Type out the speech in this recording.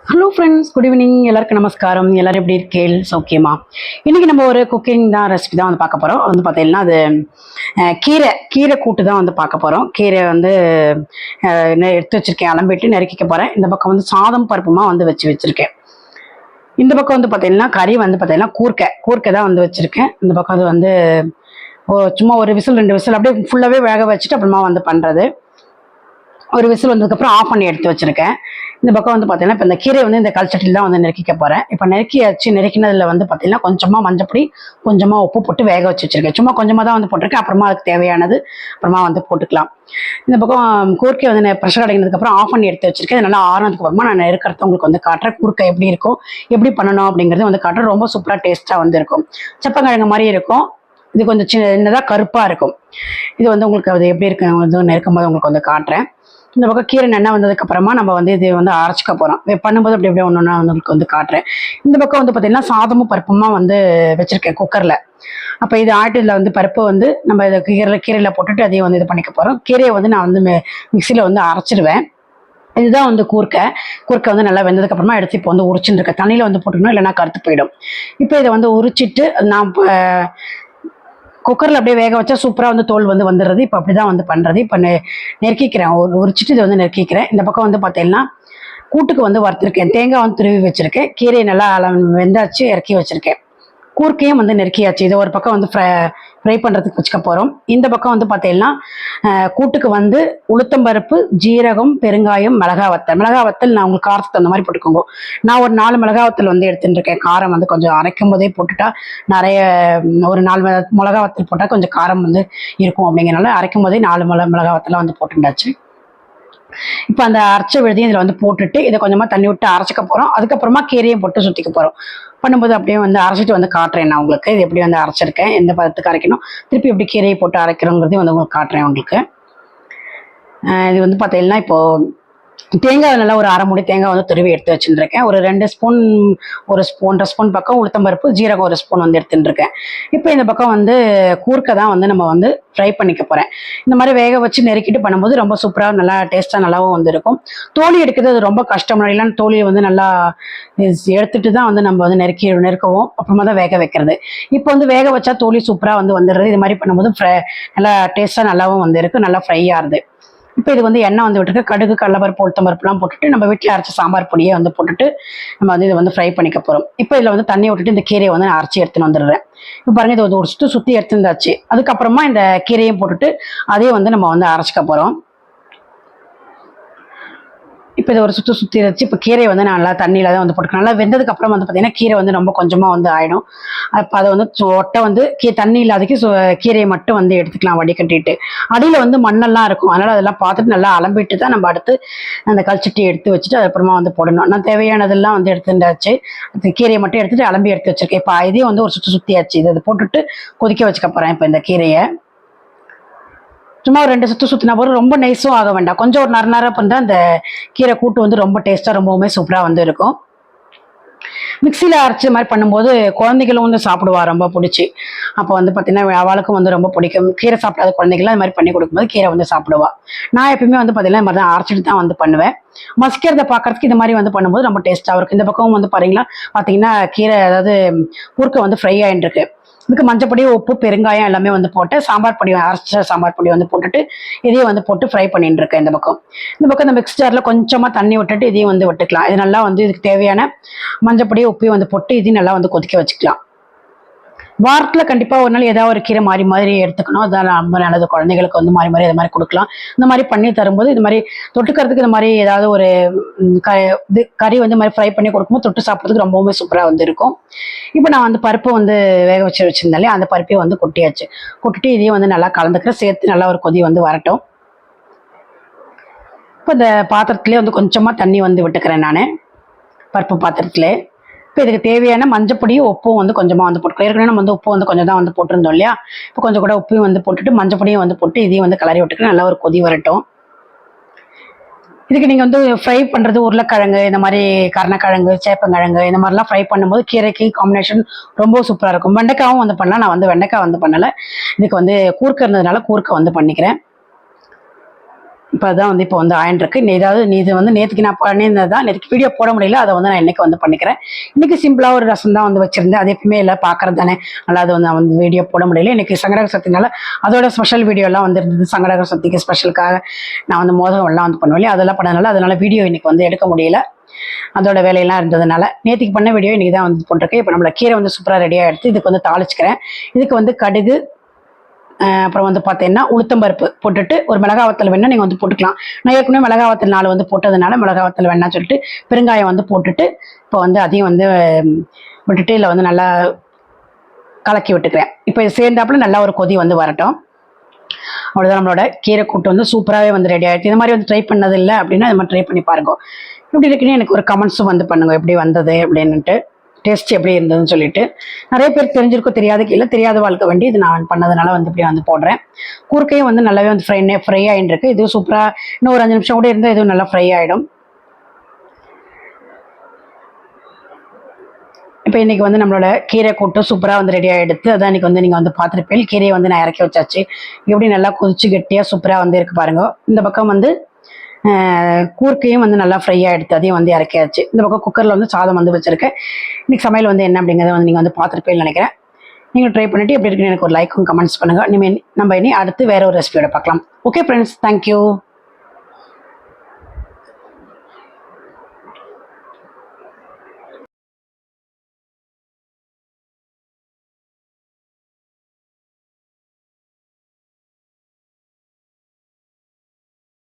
Hello friends, good evening. எல்லாருக்கும் நமஸ்காரம். எல்லாரும் எப்படி இருக்கேள்? சௌக்கியமா? இன்னைக்கு நம்ம ஒரு குக்கிங் தான் ரெசிபி தான் வந்து பார்க்க போகிறோம். வந்து பார்த்தீங்கன்னா அது கீரை கீரை கூட்டு தான் வந்து பார்க்க போகிறோம். கீரை வந்து எடுத்து வச்சிருக்கேன், அலம்பிட்டு நறுக்கிக்க போகிறேன். இந்த பக்கம் வந்து சாதம் பருப்புமா வந்து வச்சிருக்கேன். இந்த பக்கம் வந்து பார்த்தீங்கன்னா கறி வந்து பார்த்தீங்கன்னா கூர்க்கை தான் வந்து வச்சிருக்கேன். இந்த பக்கம் அது வந்து சும்மா ஒரு விசில் 2 விசில் அப்படியே ஃபுல்லாகவே வேக வச்சுட்டு அப்புறமா வந்து பண்ணுறது. ஒரு விசில் வந்ததுக்கப்புறம் ஆஃப் பண்ணி எடுத்து வச்சிருக்கேன். இந்த பக்கம் வந்து பார்த்தீங்கன்னா இப்போ இந்த கீரை வந்து இந்த கல்ச்சட்டில் தான் வந்து நறுக்கிக்க போகிறேன். இப்போ நறுக்கினதில் வந்து பார்த்தீங்கன்னா கொஞ்சமாக மஞ்சப்பொடி, கொஞ்சமாக உப்பு போட்டு வேக வச்சு வச்சிருக்கேன். சும்மா கொஞ்சமாக தான் வந்து போட்டிருக்கேன். அப்புறமா அதுக்கு தேவையானது அப்புறமா வந்து போட்டுக்கலாம். இந்த பக்கம் கூர்க்கை வந்து ப்ரெஷர் அடைக்கிறதுக்கப்புறம் ஆஃப் பண்ணி எடுத்து வச்சிருக்கேன். நல்லா ஆறுனதுக்கு அப்புறமா நான் இருக்கிறத உங்களுக்கு வந்து காட்டுறேன். கூர்க்கை எப்படி இருக்கும், எப்படி பண்ணணும் அப்படிங்கிறது வந்து காட்டுறேன். ரொம்ப சூப்பராக டேஸ்ட்டாக வந்து இருக்கும். சப்பங்கிழங்கு மாதிரி இருக்கும். இது கொஞ்சம் சின்னதாக கருப்பாக இருக்கும். இது வந்து உங்களுக்கு அது எப்படி இருக்கு வந்து நெருக்கும் போது உங்களுக்கு வந்து காட்டுறேன். இந்த பக்கம் கீரை எண்ணெய் வந்ததுக்கு அப்புறமா நம்ம வந்து இது வந்து அரைச்சிக்க போறோம். பண்ணும்போது அப்படி அப்படியே ஒன்று உங்களுக்கு வந்து காட்டுறேன். இந்த பக்கம் வந்து பார்த்தீங்கன்னா சாதமும் பருப்புமா வந்து வச்சிருக்கேன் குக்கர்ல. அப்போ இது ஆட்டில் வந்து பருப்பு வந்து நம்ம இதை கீரையில போட்டுட்டு அதையும் வந்து இது பண்ணிக்க போறோம். கீரையை வந்து நான் வந்து மிக்சியில வந்து அரைச்சிடுவேன். இதுதான் வந்து கூர்க்கை வந்து நல்லா வெந்ததுக்கு அப்புறமா எடுத்து இப்போ வந்து உரிச்சுட்டு இருக்கேன். தண்ணியில வந்து போட்டுக்கணும், இல்லைன்னா கருத்து போயிடும். இப்போ இதை வந்து உரிச்சிட்டு நான் குக்கரில் அப்படியே வேக வச்சா சூப்பராக வந்து தோல் வந்து வந்துடுறது. இப்போ அப்படி தான் வந்து பண்ணுறது. இப்போ நெருக்கிக்கிறேன், உரிச்சிட்டு இதை வந்து நெருக்கிக்கிறேன். இந்த பக்கம் வந்து பார்த்தீங்கன்னா கூட்டுக்கு வந்து வறுத்துருக்கேன். தேங்காய் வந்து துருவி வச்சுருக்கேன். கீரையை நல்லா வெந்தாச்சு இறக்கி வச்சுருக்கேன். கூர்க்கையும் வந்து நெருக்கியாச்சு. இதை ஒரு பக்கம் வந்து ஃப்ரை பண்ணுறதுக்கு வச்சுக்க போகிறோம். இந்த பக்கம் வந்து பார்த்தீங்கன்னா கூட்டுக்கு வந்து உளுத்தம்பருப்பு, ஜீரகம், பெருங்காயம், மிளகா வத்தல் நான் உங்களுக்கு காரத்துக்கு அந்த மாதிரி போட்டுக்கோங்க. நான் ஒரு 4 மிளகா வத்தல் வந்து எடுத்துட்டு இருக்கேன். காரம் வந்து கொஞ்சம் அரைக்கும் போதே போட்டுட்டா நிறைய ஒரு 4 மிளகா வத்தல் போட்டால் கொஞ்சம் காரம் வந்து இருக்கும். அப்படிங்கிறனால அரைக்கும் போதே 4 மிளகா வத்தலாம் வந்து போட்டுண்டாச்சு. இப்போ அந்த அரைச்ச விழுதையும் இதில் வந்து போட்டுட்டு இதை கொஞ்சமாக தண்ணி விட்டு அரைச்சிக்க போகிறோம். அதுக்கப்புறமா கீரையும் போட்டு சுற்றிக்க போகிறோம். பண்ணும்போது அப்படியே வந்து அரைச்சிட்டு வந்து காட்டுறேன் நான் உங்களுக்கு. இது எப்படி வந்து அரைச்சிருக்கேன், எந்த பதத்துக்கு அரைக்கணும், திருப்பி எப்படி கீரையை போட்டு அரைக்கிறோங்கிறதையும் வந்து உங்களுக்கு காட்டுறேன் உங்களுக்கு. இது வந்து பார்த்தீங்கன்னா இப்போது தேங்காய் நல்லா ஒரு 1/2 மூடி தேங்காய் வந்து துருவி எடுத்து வச்சுருக்கேன். ஒரு 2 ஸ்பூன், 1 ஸ்பூன் பக்கம் உளுத்தம்பருப்பு, ஜீரகம் 1 ஸ்பூன் வந்து எடுத்துட்டுருக்கேன். இப்போ இந்த பக்கம் வந்து கூர்க்கை தான் வந்து நம்ம வந்து ஃப்ரை பண்ணிக்க போகிறேன். இந்த மாதிரி வேக வச்சு நெருக்கிட்டு பண்ணும்போது ரொம்ப சூப்பராக நல்லா டேஸ்ட்டாக நல்லாவும் வந்து இருக்கும். தோலி எடுக்கிறது அது ரொம்ப கஷ்டம். முன்னாடிலாம் தோலியை வந்து நல்லா எடுத்துட்டு தான் வந்து நம்ம வந்து நெருக்கவும் அப்புறமா தான் வேக வைக்கிறது. இப்போ வந்து வேக வச்சா தோலி சூப்பராக வந்து வந்துடுறது. இது மாதிரி பண்ணும்போது நல்லா டேஸ்ட்டாக நல்லாவும் வந்து இருக்குது, நல்லா ஃப்ரை ஆகுது. இப்போ இது வந்து எண்ணெய் வந்து விட்டுருக்கு. கடுகு, கடலப்பருப்பு, உளுத்தம்பருப்புலாம் போட்டுட்டு நம்ம வீட்டில் அரைச்ச சாம்பார் பொடியை வந்து போட்டுட்டு நம்ம வந்து இதை வந்து ஃப்ரை பண்ணிக்க போகிறோம். இப்போ இதில் வந்து தண்ணி விட்டுட்டு இந்த கீரையை வந்து நான் அரைச்சி எடுத்துன்னு வந்துடுறேன். இப்போ பாருங்க, இது வந்து ஒரு சுற்றி எடுத்துருந்தாச்சு. அதுக்கப்புறமா இந்த கீரையும் போட்டுட்டு அதையும் வந்து நம்ம வந்து அரைச்சிக்க போகிறோம். இப்போ இதை ஒரு சுற்றி வச்சு இப்போ கீரையை வந்து நான் நல்லா தண்ணியில் தான் வந்து போட்டுக்கணும். நல்லா வெந்ததுக்கு அப்புறம் வந்து பார்த்தீங்கன்னா கீரை வந்து ரொம்ப கொஞ்சமாக வந்து ஆகிடும். அப்போ அதை வந்து ஒட்டை வந்து தண்ணி இல்லாதக்கு கீரையை மட்டும் வந்து எடுத்துக்கலாம் வடிகட்டிட்டு. அடியில் வந்து மண்ணெல்லாம் இருக்கும், அதனால் அதெல்லாம் பார்த்துட்டு நல்லா அலம்பிட்டு தான் நம்ம அடுத்து அந்த கல்ச்சட்டி எடுத்து வச்சுட்டு அதுக்கப்புறமா வந்து போடணும். நான் தேவையானதெல்லாம் வந்து எடுத்துட்டாச்சு. கீரையை மட்டும் எடுத்துட்டு அலம்பி எடுத்து வச்சிருக்கேன். இப்போ இதையும் வந்து ஒரு சுற்றியாச்சு. இதை போட்டுட்டு கொதிக்க வச்சுக்க போகிறேன். இப்போ இந்த கீரையை சும்மா ஒரு 2 சுற்றினா போதும். ரொம்ப நைஸும் ஆக வேண்டாம். கொஞ்சம் ஒரு நர பண்ணால் அந்த கீரை கூட்டு வந்து ரொம்ப டேஸ்ட்டாக ரொம்பவுமே சூப்பராக வந்து இருக்கும். மிக்சியில் அரைச்ச மாதிரி பண்ணும்போது குழந்தைகளும் வந்து சாப்பிடுவா ரொம்ப பிடிச்சி. அப்போ வந்து பார்த்தீங்கன்னா அவளுக்கும் வந்து ரொம்ப பிடிக்கும். கீரை சாப்பிடாத குழந்தைகள்லாம் இது மாதிரி பண்ணி கொடுக்கும்போது கீரை வந்து சாப்பிடுவா. நான் எப்பயுமே வந்து பார்த்தீங்கன்னா இது மாதிரி தான் அரைச்சிட்டு தான் வந்து பண்ணுவேன். மசிக்கிறத பார்க்கறதுக்கு இது மாதிரி வந்து பண்ணும்போது ரொம்ப டேஸ்ட்டாக இருக்கும். இந்த பக்கம் வந்து பார்த்தீங்கன்னா கீரை, அதாவது கூர்க்கை வந்து ஃப்ரை ஆகிட்டு இருக்கு. இதுக்கு மஞ்சப்பொடி, உப்பு, பெருங்காயம் எல்லாமே வந்து போட்டு சாம்பார் பொடி, அரைச்ச சாம்பார் பொடி வந்து போட்டுட்டு இதையும் வந்து போட்டு ஃப்ரை பண்ணிட்டு இருக்கேன். இந்த பக்கம் இந்த மிக்ஸ் ஜாரில் கொஞ்சமாக தண்ணி விட்டுட்டு இதையும் வந்து விட்டுக்கலாம். இது நல்லா வந்து இதுக்கு தேவையான மஞ்சப்பொடி, உப்பையும் வந்து போட்டு இதையும் நல்லா வந்து கொதிக்க வச்சுக்கலாம். வாரத்தில் கண்டிப்பாக ஒரு நாள் ஏதாவது ஒரு கீரை மாறி எடுத்துக்கணும். அதான் ரொம்ப நல்லது. குழந்தைகளுக்கு வந்து மாறி இதை மாதிரி கொடுக்கலாம். இந்த மாதிரி பண்ணி தரும்போது இது மாதிரி தொட்டுக்கிறதுக்கு இந்த மாதிரி ஏதாவது ஒரு கறி வந்து மாதிரி ஃப்ரை பண்ணி கொடுக்கும்போது தொட்டு சாப்பிட்றதுக்கு ரொம்பவுமே சூப்பராக வந்து இருக்கும். இப்போ நான் வந்து பருப்பு வந்து வேக வச்சிருந்தாலே அந்த பருப்பையும் வந்து கொட்டிட்டு இதையும் வந்து நல்லா கலந்துக்கிறேன். சேர்த்து நல்லா ஒரு கொதி வந்து வரட்டும். இப்போ இந்த பாத்திரத்துலேயே வந்து கொஞ்சமாக தண்ணி வந்து விட்டுக்கிறேன் நான், பருப்பு பாத்திரத்துலேயே. இப்போ இதுக்கு தேவையான மஞ்சப்பொடியும் உப்பும் வந்து கொஞ்சமாக வந்து போட்டுக்கலாம். ஏற்கனவே நம்ம வந்து உப்பு வந்து கொஞ்சம் தான் வந்து போட்டிருந்தோம் இல்லையா. இப்போ கொஞ்சம் கூட உப்பையும் வந்து போட்டுட்டு மஞ்சப்பொடியும் வந்து போட்டு இதையும் வந்து கிளறி விட்டுக்கிறேன். நல்லா ஒரு கொதி வரட்டும். இதுக்கு நீங்கள் வந்து ஃப்ரை பண்ணுறது உருளைக்கிழங்கு, இந்த மாதிரி கருணக்கிழங்கு, சேப்பங்கிழங்கு இந்த மாதிரிலாம் ஃப்ரை பண்ணும்போது கீரைக்கு காம்பினேஷன் ரொம்ப சூப்பராக இருக்கும். வெண்டைக்காவும் வந்து பண்ணலாம். நான் வந்து வெண்டைக்காய் வந்து பண்ணலை. இதுக்கு வந்து கூர்க்கை இருந்ததுனால கூர்க்கை வந்து பண்ணிக்கிறேன். இப்போ அதான் வந்து இப்போ வந்து ஆயின் இருக்கு. ஏதாவது இது வந்து நேற்றுக்கு நான் பண்ணியிருந்தது தான். நேற்றுக்கு வீடியோ போட முடியல. அதை வந்து நான் இன்னைக்கு வந்து பண்ணிக்கிறேன். இன்னைக்கு சிம்பிளாக ஒரு ரசம் தான் வந்து வச்சிருந்தேன். அது எப்பவுமே எல்லாம் பார்க்கறது தானே. நல்லா அது வந்து நான் வந்து வீடியோ போட முடியல. இன்னைக்கு சங்கடகர சதுர்த்தினால அதோட ஸ்பெஷல் வீடியோலாம் வந்து இருந்தது. சங்கடகர சதுர்த்திக்கு ஸ்பெஷலுக்காக நான் வந்து மோதகம்லாம் வந்து பண்ணுவேன். அதெல்லாம் பண்ணதுனால அதனால வீடியோ இன்னைக்கு வந்து எடுக்க முடியல. அதோட வேலையெல்லாம் இருந்ததுனால நேற்றுக்கு பண்ண வீடியோ இன்னைக்கு தான் வந்து போட்டிருக்கேன். இப்போ நம்மள கீரை வந்து சூப்பராக ரெடியாக எடுத்து இதுக்கு வந்து தாளிச்சுக்கிறேன். இதுக்கு வந்து கடுகு, அப்புறம் வந்து பார்த்தீங்கன்னா உளுத்தம்பருப்பு போட்டுட்டு ஒரு மிளகா வத்தல் வேணா நீங்கள் வந்து போட்டுக்கலாம். நான் ஏற்கனவே மிளகா வத்தல் 4 வந்து போட்டதுனால மிளகா வத்தல் வேணா சொல்லிட்டு பெருங்காயம் வந்து போட்டுட்டு இப்போ வந்து அதையும் வந்து விட்டுட்டு இதில் வந்து நல்லா கலக்கி விட்டுக்கிறேன். இப்போ இது சேர்ந்தாப்புல நல்லா ஒரு கொதி வந்து வரட்டும். அவ்வளோதான், நம்மளோட கீரை கூட்டு வந்து சூப்பராகவே வந்து ரெடி ஆகிடுச்சு. இது மாதிரி வந்து ட்ரை பண்ணது இல்லை அப்படின்னா இது மாதிரி ட்ரை பண்ணி பாருங்க. இப்படி இருக்குன்னு எனக்கு ஒரு கமெண்ட்ஸும் வந்து பண்ணுங்க, எப்படி வந்தது அப்படின்னுட்டு, டேஸ்ட் எப்படி இருந்ததுன்னு சொல்லிட்டு. நிறைய பேர் தெரிஞ்சிருக்கும், தெரியாத கீழே தெரியாத வாழ்க்கை வேண்டி இது நான் பண்ணதுனால வந்து இப்படி வந்து போடுறேன். கூர்க்கையும் வந்து நல்லாவே வந்து ஃப்ரை ஆகிட்டு இருக்கு. இதுவும் சூப்பராக இன்னும் ஒரு 5 நிமிஷம் கூட இருந்தால் இதுவும் நல்லா ஃப்ரை ஆகிடும். இப்போ இன்றைக்கி வந்து நம்மளோட கீரை கூட்டு சூப்பராக வந்து ரெடியாக எடுத்து அதான் இன்றைக்கி வந்து நீங்கள் வந்து பார்த்துருப்பேன். கீரையை வந்து நான் இறக்கி வச்சாச்சு. எப்படி நல்லா கொதிச்சு கெட்டியாக சூப்பராக வந்து இருக்குது பாருங்க. இந்த பக்கம் வந்து கூர்க்கையும் வந்து நல்லா ஃப்ரையாக எடுத்து அதையும் வந்து இறக்கியாச்சு. இந்த பக்கம் குக்கரில் வந்து சாதம் வந்து வச்சுருக்கேன். இன்றைக்கி சமையல் வந்து என்ன அப்படிங்கிறத வந்து நீங்கள் வந்து பார்த்துருப்பேன்னு நினைக்கிறேன். நீங்கள் ட்ரை பண்ணிவிட்டு எப்படி இருக்குன்னு எனக்கு ஒரு லைக்கும் கமெண்ட்ஸ் பண்ணுங்கள். நம்ம இனி அடுத்து வேறு ஒரு ரெசிபியோட பார்க்கலாம். Okay friends, thank you.